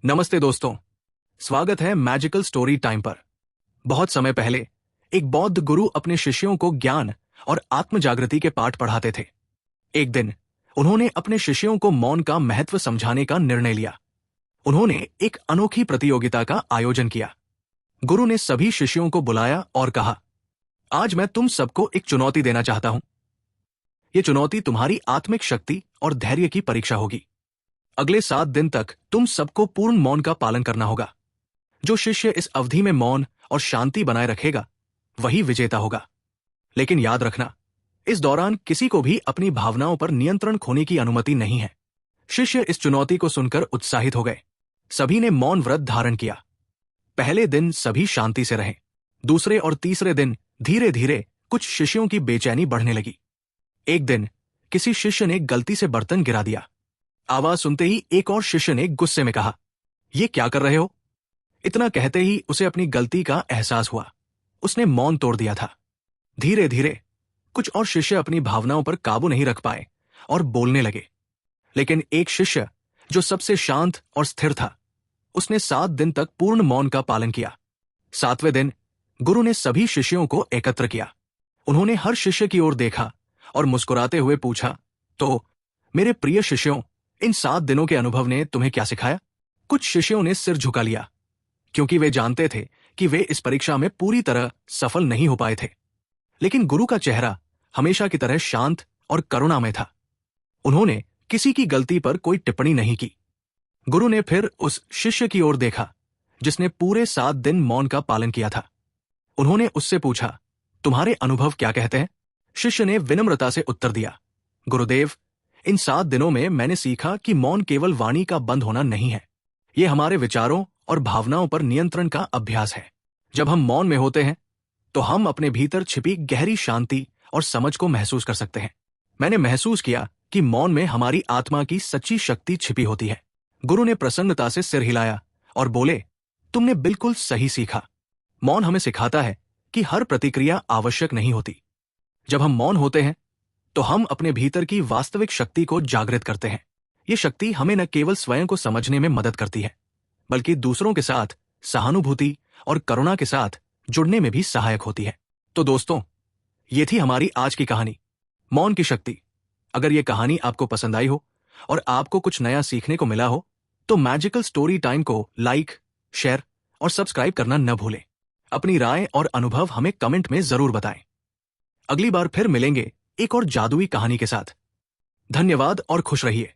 नमस्ते दोस्तों, स्वागत है मैजिकल स्टोरी टाइम पर। बहुत समय पहले एक बौद्ध गुरु अपने शिष्यों को ज्ञान और आत्म जागृति के पाठ पढ़ाते थे। एक दिन उन्होंने अपने शिष्यों को मौन का महत्व समझाने का निर्णय लिया। उन्होंने एक अनोखी प्रतियोगिता का आयोजन किया। गुरु ने सभी शिष्यों को बुलाया और कहा, आज मैं तुम सबको एक चुनौती देना चाहता हूं। यह चुनौती तुम्हारी आत्मिक शक्ति और धैर्य की परीक्षा होगी। अगले 7 दिन तक तुम सबको पूर्ण मौन का पालन करना होगा। जो शिष्य इस अवधि में मौन और शांति बनाए रखेगा वही विजेता होगा। लेकिन याद रखना, इस दौरान किसी को भी अपनी भावनाओं पर नियंत्रण खोने की अनुमति नहीं है। शिष्य इस चुनौती को सुनकर उत्साहित हो गए। सभी ने मौन व्रत धारण किया। पहले दिन सभी शांति से रहे। दूसरे और तीसरे दिन धीरे धीरे कुछ शिष्यों की बेचैनी बढ़ने लगी। एक दिन किसी शिष्य ने गलती से बर्तन गिरा दिया। आवाज सुनते ही एक और शिष्य ने गुस्से में कहा, ये क्या कर रहे हो? इतना कहते ही उसे अपनी गलती का एहसास हुआ। उसने मौन तोड़ दिया था। धीरे धीरे कुछ और शिष्य अपनी भावनाओं पर काबू नहीं रख पाए और बोलने लगे। लेकिन एक शिष्य जो सबसे शांत और स्थिर था, उसने 7 दिन तक पूर्ण मौन का पालन किया। 7वें दिन गुरु ने सभी शिष्यों को एकत्र किया। उन्होंने हर शिष्य की ओर देखा और मुस्कुराते हुए पूछा, तो मेरे प्रिय शिष्यों, इन 7 दिनों के अनुभव ने तुम्हें क्या सिखाया? कुछ शिष्यों ने सिर झुका लिया, क्योंकि वे जानते थे कि वे इस परीक्षा में पूरी तरह सफल नहीं हो पाए थे। लेकिन गुरु का चेहरा हमेशा की तरह शांत और करुणामय था। उन्होंने किसी की गलती पर कोई टिप्पणी नहीं की। गुरु ने फिर उस शिष्य की ओर देखा जिसने पूरे 7 दिन मौन का पालन किया था। उन्होंने उससे पूछा, तुम्हारे अनुभव क्या कहते हैं? शिष्य ने विनम्रता से उत्तर दिया, गुरुदेव, इन 7 दिनों में मैंने सीखा कि मौन केवल वाणी का बंद होना नहीं है। ये हमारे विचारों और भावनाओं पर नियंत्रण का अभ्यास है। जब हम मौन में होते हैं तो हम अपने भीतर छिपी गहरी शांति और समझ को महसूस कर सकते हैं। मैंने महसूस किया कि मौन में हमारी आत्मा की सच्ची शक्ति छिपी होती है। गुरु ने प्रसन्नता से सिर हिलाया और बोले, तुमने बिल्कुल सही सीखा। मौन हमें सिखाता है कि हर प्रतिक्रिया आवश्यक नहीं होती। जब हम मौन होते हैं तो हम अपने भीतर की वास्तविक शक्ति को जागृत करते हैं। ये शक्ति हमें न केवल स्वयं को समझने में मदद करती है, बल्कि दूसरों के साथ सहानुभूति और करुणा के साथ जुड़ने में भी सहायक होती है। तो दोस्तों, ये थी हमारी आज की कहानी, मौन की शक्ति। अगर ये कहानी आपको पसंद आई हो और आपको कुछ नया सीखने को मिला हो तो मैजिकल स्टोरी टाइम को लाइक, शेयर और सब्सक्राइब करना न भूलें। अपनी राय और अनुभव हमें कमेंट में जरूर बताएं। अगली बार फिर मिलेंगे एक और जादुई कहानी के साथ। धन्यवाद और खुश रहिए।